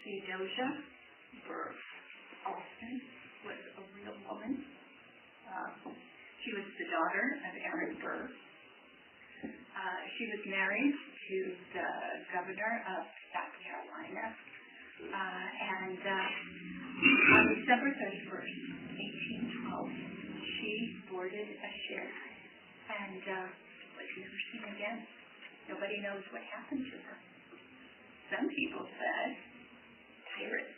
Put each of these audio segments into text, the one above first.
Theodosia Burr Alston was a real woman. She was the daughter of Aaron Burr. She was married to the governor of South Carolina. And on December 31st, 1812, she boarded a ship and was never seen again. Nobody knows what happened to her. Some people said pirates.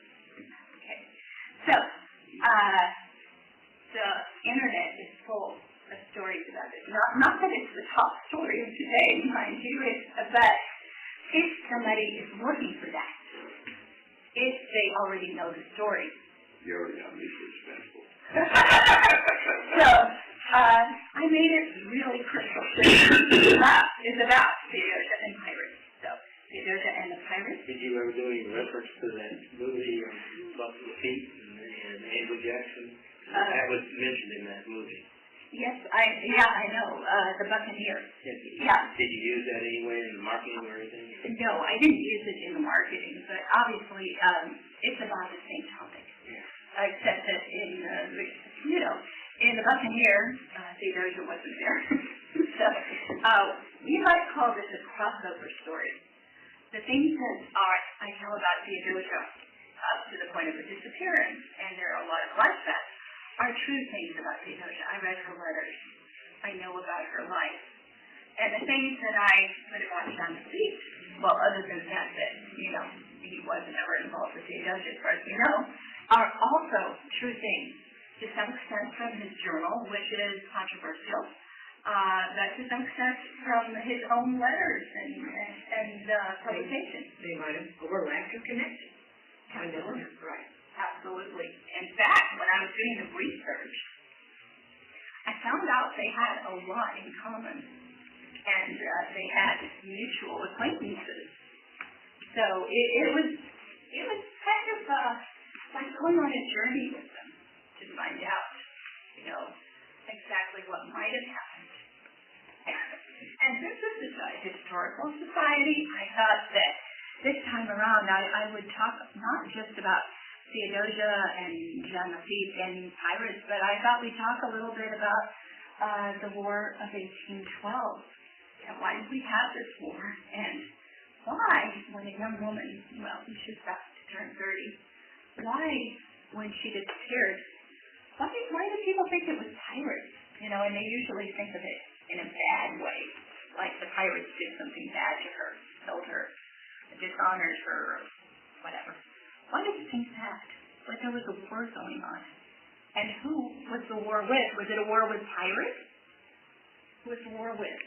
Okay. So, the internet is full of stories about it. Not that it's the top story of today, mind you, but if somebody is looking for that, if they already know the story. You already got me for expensive. So, I made it really crystal clear. It's about Theodosia and pirates. So, Theodosia and the pirates. Did you ever do any reference to that movie Buffalo Pete and Andrew Jackson? That was mentioned in that movie. Yes, I know. The Buccaneer. Yeah. Did you use that anywhere in the marketing or anything? No, I didn't use it in the marketing, but obviously it's about the same topic. Yeah. Except that in the Buccaneer, Theodosia wasn't there. So we might call this a crossover story. The things that I tell about Theodosia up to the point of her disappearance, and there are a lot of flashbacks, are true things about Theodosia. I read her letters. I know about her life. And the things that I would have watched on the feet, well, other than the fact that, he wasn't ever involved with Theodosia, as far as we know, are also true things, to some extent from his journal, which is controversial, but to some extent from his own letters and publications. They might have overlapped or connected. Absolutely. Right. Absolutely. In fact, when I was doing the research, I found out they had a lot in common, and they had mutual acquaintances. So it was kind of like going on a journey with them to find out, exactly what might have happened. And since this is a historical society, I thought that this time around I would talk not just about Theodosia and John Lafitte and pirates, but I thought we'd talk a little bit about the War of 1812. And why did we have this war? And why, when a young woman, she's about to turn 30, why, when she disappeared, why do people think it was pirates? And they usually think of it in a bad way, like the pirates did something bad to her, killed her, dishonored her, or whatever. Why did you think that? Like there was a war going on. And who was the war with? Was it a war with pirates? Who was the war with?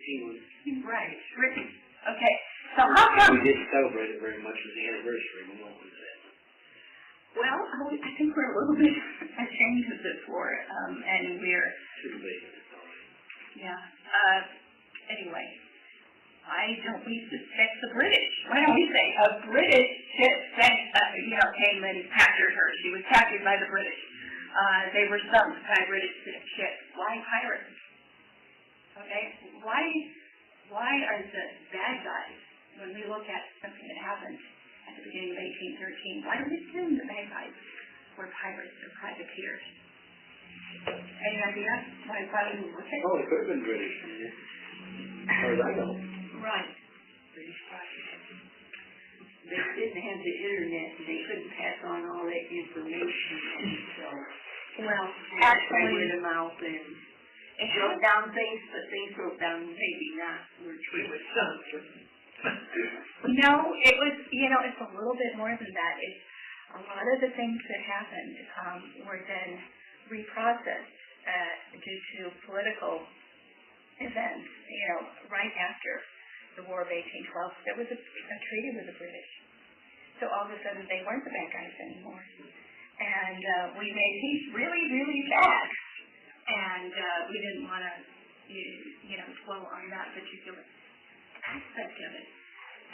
England. Right, Britain. Okay, so how come... We didn't celebrate it very much as the anniversary. We won't do that. Well, I think we're a little bit ashamed of this war, and we're... Too big of a story. Yeah. Anyway, why don't we suspect the British? Why don't we say a British ship came and captured her? She was captured by the British. They were sunk by a British ship. Why pirates? Okay, why are the bad guys, when we look at something that happened at the beginning of 1813, why do we assume the bad guys were pirates or privateers? Any idea why we look at it? Oh, it could have been British. As far as I know. Right. British pirates. They didn't have the internet, and they couldn't pass on all that information. So, actually, word of mouth and wrote down things, but things wrote down maybe not were true. It was some. No, it was, it's a little bit more than that. It's a lot of the things that happened were then reprocessed due to political events, right after the War of 1812. There was a treaty with the British. So all of a sudden they weren't the bad guys anymore. And we made peace really, really fast. And we didn't want to, dwell on that particular aspect of it.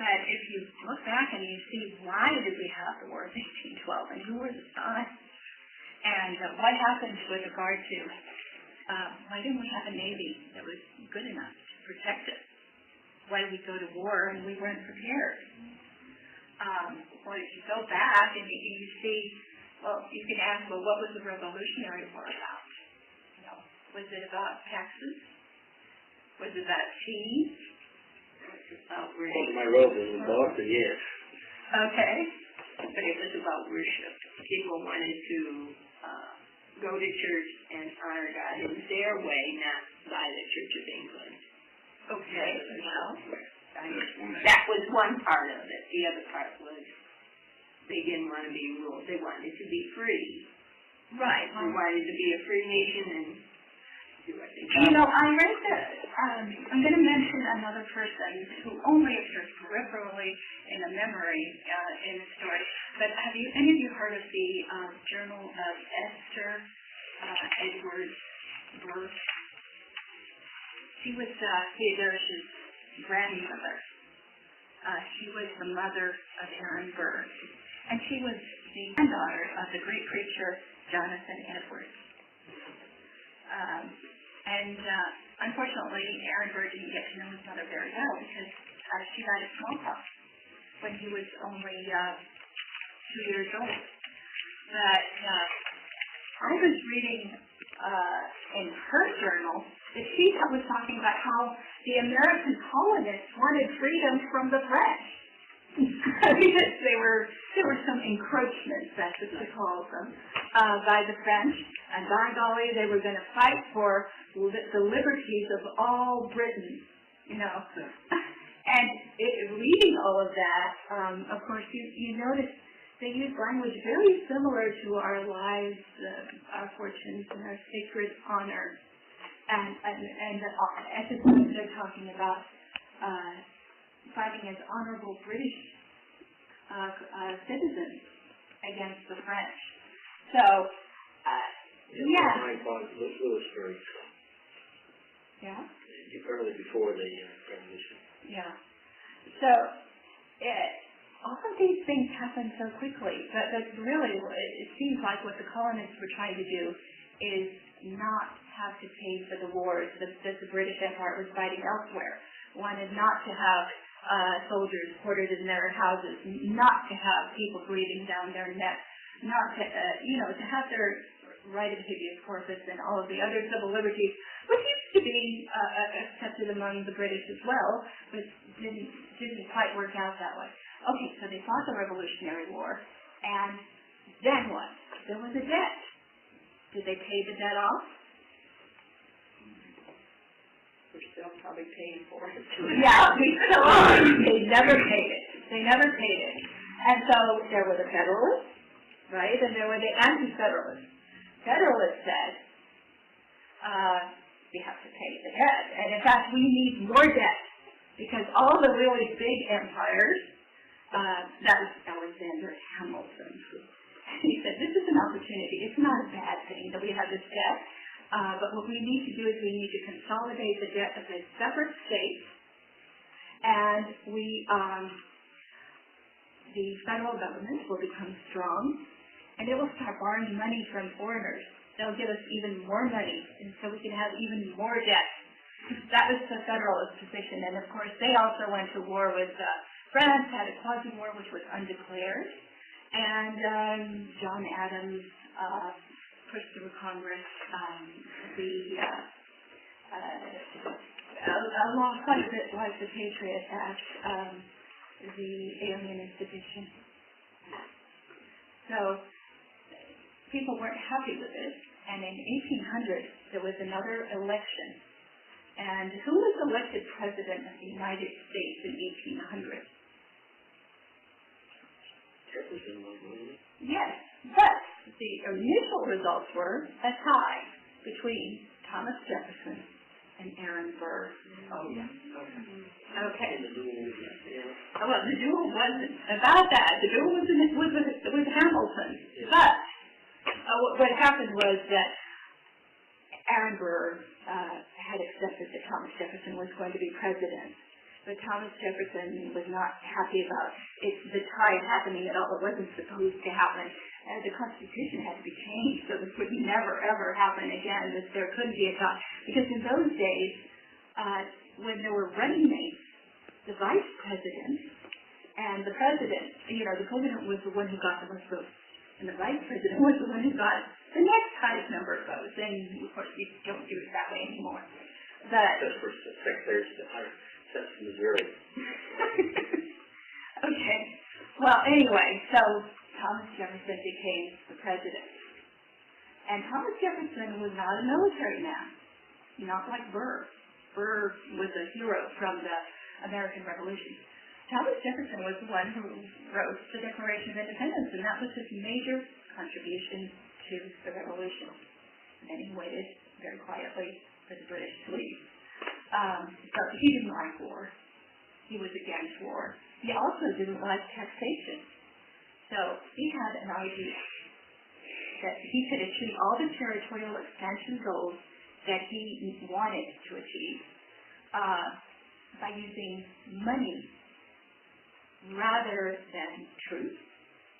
But if you look back and you see why did we have the War of 1812 and who were the sides and what happened with regard to why didn't we have a Navy that was good enough to protect us? Why did we go to war and we weren't prepared? well, if you go back and you see, well, you can ask, well, what was the Revolutionary War about? You know, was it about taxes? Was it about tea? Well, my robe was in Boston, yes. Okay. But it was about worship. People wanted to go to church and honor God in their way, not by the Church of England. Okay. Well, that was one part of it. The other part was they didn't want to be ruled. They wanted to be free. right. They wanted to be a free nation and do what they You know, I read that, I'm going to mention another person who only appears peripherally in a memory in the story, but have you, any of you heard of the Journal of Esther Edward Burr? She was Theodosia's grandmother. She was the mother of Aaron Burr, and she was the granddaughter of the great preacher Jonathan Edwards. Unfortunately, Aaron Burr didn't get to know his mother very well because she died of smallpox when he was only 2 years old. But I was reading in her journal that she was talking about how the American colonists wanted freedom from the French. Because there were some encroachments, that's what she calls them, by the French, and by golly, they were going to fight for the liberties of all Britain, you know. And reading all of that, of course, you notice they use language very similar to our lives, our fortunes, and our sacred honor. And at the time they're talking about fighting as honorable British citizens against the French. So, yeah. Lewisburg. Yeah? Early before the revolution. Yeah. So, all of these things happen so quickly, but really, it seems like what the colonists were trying to do is not have to pay for the wars that the British Empire was fighting elsewhere. Wanted not to have soldiers quartered in their houses, not to have people breathing down their necks, not to, to have their right of habeas corpus and all of the other civil liberties, which used to be accepted among the British as well, but didn't quite work out that way. Okay, so they fought the Revolutionary War, and then what? There was a debt. Did they pay the debt off? We're still probably paying for it. Yeah, we still are. They never paid it. They never paid it. And so there were the Federalists, right? And there were the Anti-Federalists. Federalists said, we have to pay the debt. And in fact, we need more debt because all the really big empires, that was Alexander Hamilton. He said, this is an opportunity. It's not a bad thing that we have this debt. But what we need to do is we need to consolidate the debt of the separate states, and the federal government will become strong, and it will start borrowing money from foreigners. They'll give us even more money, and so we can have even more debt. That was the Federalist position, and of course they also went to war with France, had a Quasi-War which was undeclared, and John Adams pushed through Congress a law quite a bit like the Patriot Act, the Alien Institution. So people weren't happy with it, and in 1800 there was another election. And who was elected president of the United States in 1800? Jefferson, wasn't it? Yes, but the initial results were a tie between Thomas Jefferson and Aaron Burr. Oh, yeah. Okay. Yeah. Well, the duel wasn't about that. The duel was with Hamilton. But what happened was that Aaron Burr had accepted that Thomas Jefferson was going to be president. But Thomas Jefferson was not happy about the tie happening at all. It wasn't supposed to happen. The Constitution had to be changed so this would never, ever happen again, that there couldn't be a tie. Because in those days, when there were running mates, the vice president And the president was the one who got the most votes, and the vice president was the one who got the next highest number of votes. And of course, you don't do it that way anymore. But That's for secretaries to hire, Salem Missouri. okay. Well, anyway, so Thomas Jefferson became the president. And Thomas Jefferson was not a military man, not like Burr. Burr was a hero from the American Revolution. Thomas Jefferson was the one who wrote the Declaration of Independence, and that was his major contribution to the Revolution. And then he waited very quietly for the British to leave. So he didn't like war. He was against war. He also didn't like taxation. So he had an idea that he could achieve all the territorial expansion goals that he wanted to achieve by using money rather than troops.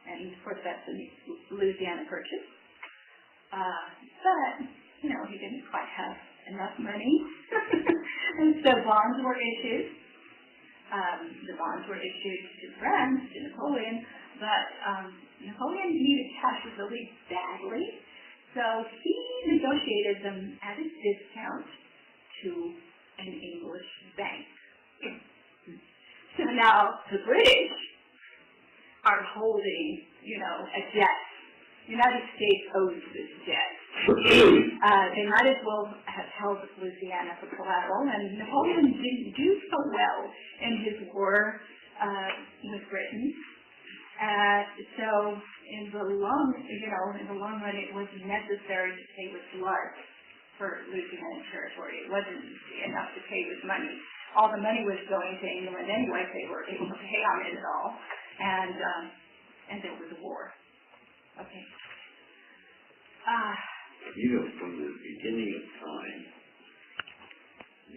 And of course that's the Louisiana Purchase. But, he didn't quite have enough money. And so bonds were issued. The bonds were issued to France, to Napoleon, but Napoleon needed cash really badly, so he negotiated them at a discount to an English bank. So now the British are holding, a debt. The United States owes this debt. They might as well have held Louisiana for collateral, and Napoleon didn't do so well in his war with Britain. So in the long run, it was necessary to pay with blood for Louisiana territory. It wasn't enough to pay with money. All the money was going to England anyway. They were able to pay on it all, and there was a war. Okay. From the beginning of time,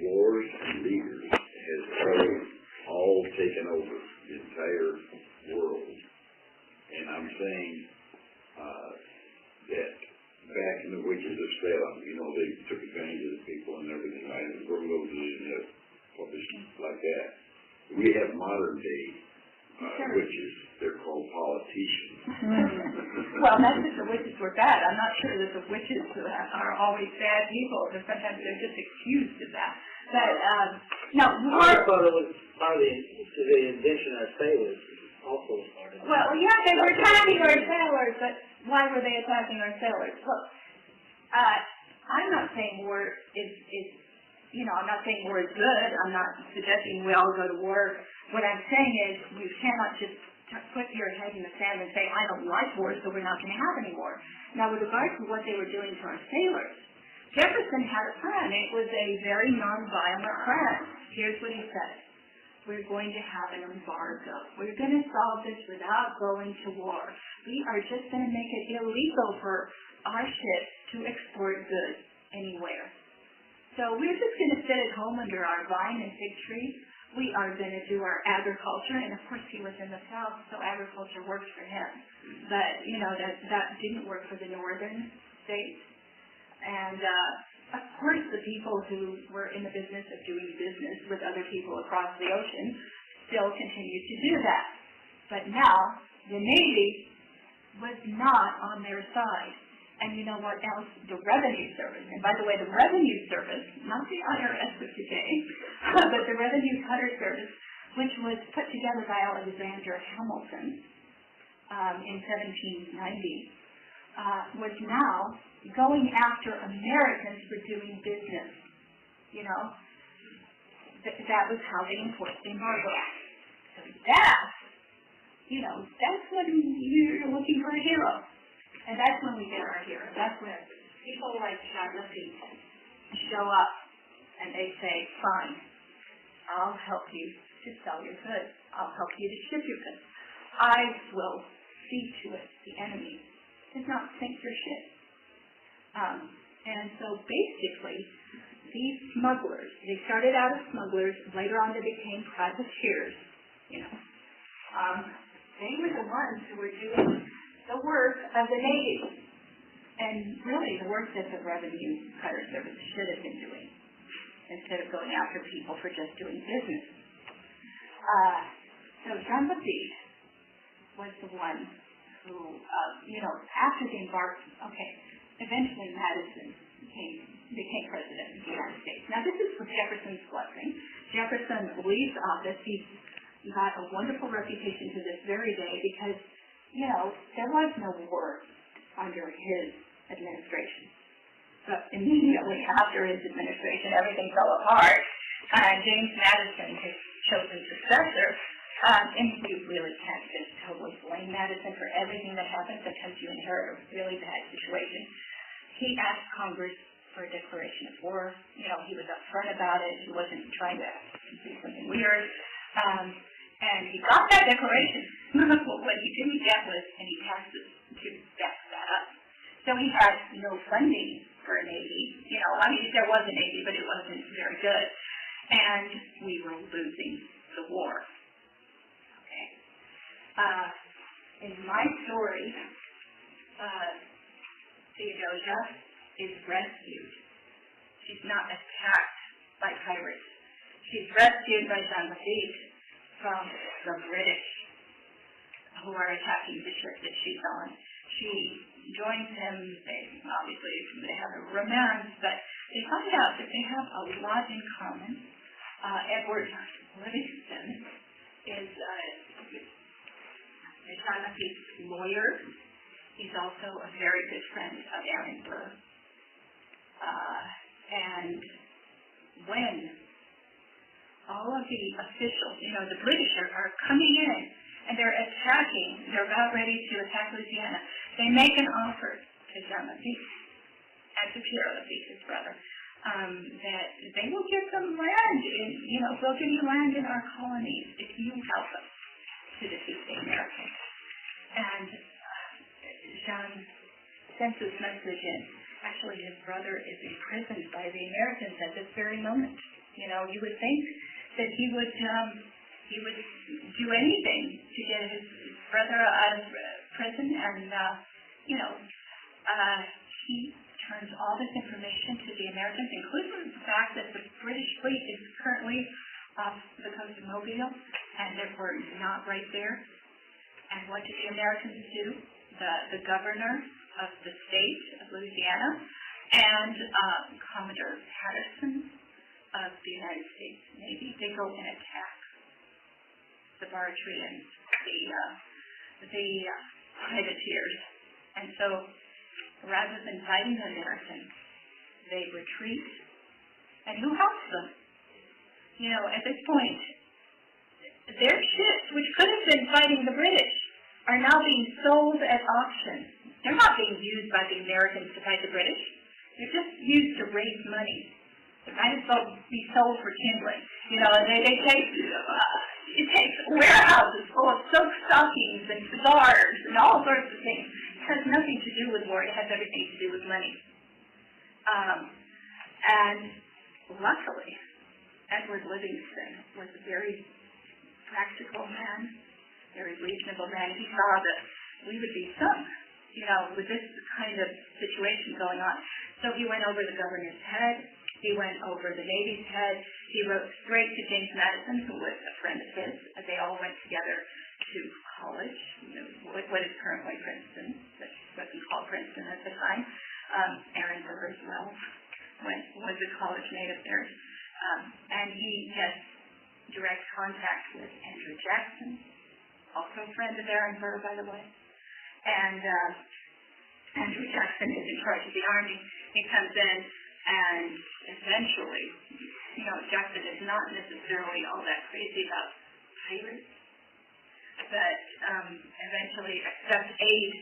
wars and leaders has all taken over the entire world. And I'm saying that back in the witches of Salem, they took advantage of the people and everything, right? And burglars and publishing like that. We have modern day witches. They're called politicians. Well, not that the witches were bad. I'm not sure that the witches are always bad people. Sometimes they're just accused of that. But, no, I thought it was part of the invention of sailors. Also part of it. Well, yeah, they were attacking our sailors, but why were they attacking our sailors? Look, I'm not saying war is I'm not saying war is good. I'm not suggesting we all go to war. What I'm saying is you cannot just put your head in the sand and say, I don't like war, so we're not going to have any war. Now, with regard to what they were doing to our sailors, Jefferson had a plan. It was a very nonviolent plan. Here's what he said. We're going to have an embargo. We're going to solve this without going to war. We are just going to make it illegal for our ships to export goods anywhere. So we're just going to sit at home under our vine and fig tree. We are going to do our agriculture, and of course he was in the South, so agriculture worked for him. But, that didn't work for the northern states. And, of course, the people who were in the business of doing business with other people across the ocean still continued to do that. But now, the Navy was not on their side. And you know what else? The Revenue Service. And by the way, the Revenue Service, not the IRS of today, but the Revenue Cutter Service, which was put together by Alexander Hamilton in 1790, was now going after Americans for doing business. That was how they enforced the Embargo Act. So that's when you're looking for a hero. And that's when we get our hero. That's when people like Charlotte show up and they say, fine, I'll help you to sell your goods. I'll help you to ship your goods. I will see to it the enemy does not sink your ship. And so basically, these smugglers, they started out as smugglers, later on they became privateers, they were the ones who were doing the work of the Navy, and really the work that the Revenue Cutter Service should have been doing, instead of going after people for just doing business. So John Lafitte was the one who, after the eventually Madison became president of the United States. Now this is with Jefferson's blessing. Jefferson leaves office. He's got a wonderful reputation to this very day because, there was no war under his administration. But immediately after his administration, everything fell apart. James Madison, his chosen successor, and you really can't just totally blame Madison for everything that happened because you inherit a really bad situation. He asked Congress for a declaration of war. He was upfront about it. He wasn't trying to do something weird. And he got that declaration. What he didn't get was any taxes to back that up. So he had no funding for a Navy. There was a Navy, but it wasn't very good. And we were losing the war. Okay. In my story, Theodosia is rescued. She's not attacked by pirates. She's rescued by John Lafitte from the British, who are attacking the ship that she's on. She joins him. They have a romance, but they find out that they have a lot in common. Edward Livingston is John Lafitte's lawyer. He's also a very good friend of Aaron Burr. And when all of the officials, the British are coming in and they're about ready to attack Louisiana, they make an offer to John Lafitte and to Pierre Lafitte, his brother, that they will give them land they'll give you land in our colonies if you help us to defeat the Americans. And John sends this message in. Actually, his brother is imprisoned by the Americans at this very moment. You would think that he would do anything to get his brother out of prison, and he turns all this information to the Americans, including the fact that the British fleet is currently off the coast of Mobile, and therefore not right there. And what did the Americans do? The governor of the state of Louisiana and Commodore Patterson of the United States Navy, they go and attack the Bartry and the privateers. And so rather than fighting the Americans, they retreat. And who helps them? At this point, their ships, which could have been fighting the British, are now being sold at auction. They're not being used by the Americans to fight the British. They're just used to raise money. They might as well be sold for kindling. They take, it takes warehouses full of silk stockings and cigars and all sorts of things. It has nothing to do with war. It has everything to do with money. And luckily, Edward Livingston was a very practical man, very reasonable man. He saw that we would be sunk, with this kind of situation going on. So he went over the governor's head. He went over the Navy's head. He wrote straight to James Madison, who was a friend of his. They all went together to college, what is currently Princeton, but wasn't called Princeton at the time. Aaron Burr as well was a college mate of theirs. And he had direct contact with Andrew Jackson, also a friend of Aaron Burr, by the way. And Andrew Jackson is in charge of the Army. He comes in, and eventually, Jackson is not necessarily all that crazy about pirates, but eventually accepts aid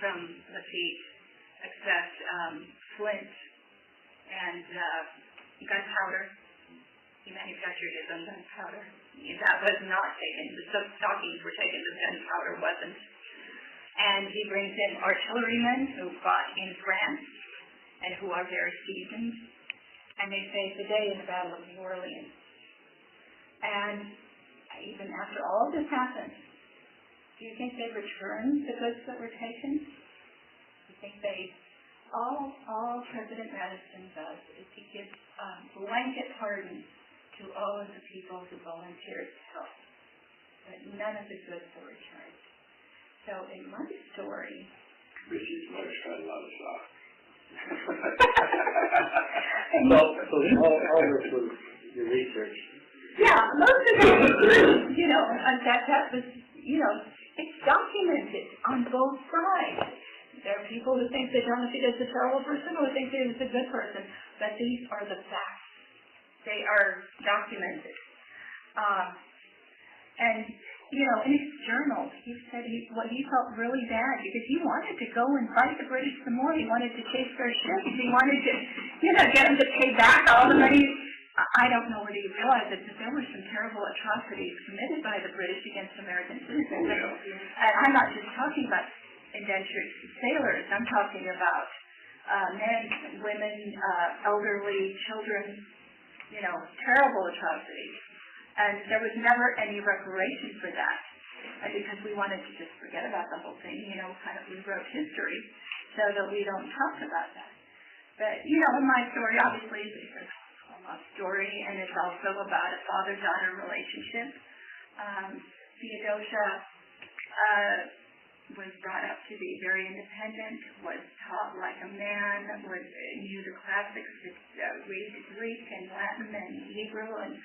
from Lafitte, accepts flint and gunpowder. He manufactured his own gunpowder. That was not taken. The silk stockings were taken, the gunpowder wasn't. And he brings in artillerymen who fought in France and who are very seasoned. And they save the day in the Battle of New Orleans. And even after all of this happened, do you think they returned the goods that were taken? Do you think all President Madison does is he gives blanket pardon to all of the people who volunteered to help but none of the goods were returned. So in my story, Richie's mother's got a lot of socks. So all this was your research. yeah, most of it was true, you know, and that was, you know, it's documented on both sides. There are people who think that Jonathan is a terrible person, who think that he's a good person, but these are the facts. They are documented. And, you know, in his journal, he said he felt really bad because he wanted to go and fight the British some more. He wanted to chase their ships. He wanted to, you know, get them to pay back all the money. I don't know whether you realize it, but there were some terrible atrocities committed by the British against American citizens. And I'm not just talking about indentured sailors. I'm talking about men, women, elderly, children, you know, terrible atrocities. And there was never any reparation for that. And because we wanted to just forget about the whole thing, you know, kind of rewrote history so that we don't talk about that. But, you know, in my story, obviously, it's a love story, and it's also about a father-daughter relationship. Theodosia was brought up to be very independent, was taught like a man, knew the classics, read Greek and Latin and Hebrew, and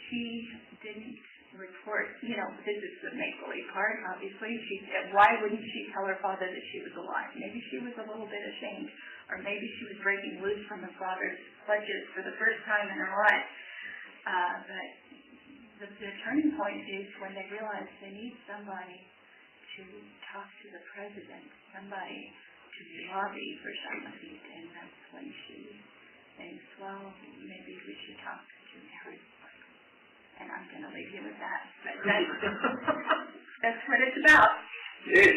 she didn't report, you know, this is the make-believe part, obviously. Why wouldn't she tell her father that she was alive? Maybe she was a little bit ashamed, or maybe she was breaking loose from her father's pledges for the first time in her life. But the turning point is when they realize they need somebody to talk to the president, somebody to lobby for somebody, and that's when she thinks, well, maybe we should talk to Aaron. And I'm going to leave you with that. But that's what it's about. Yes,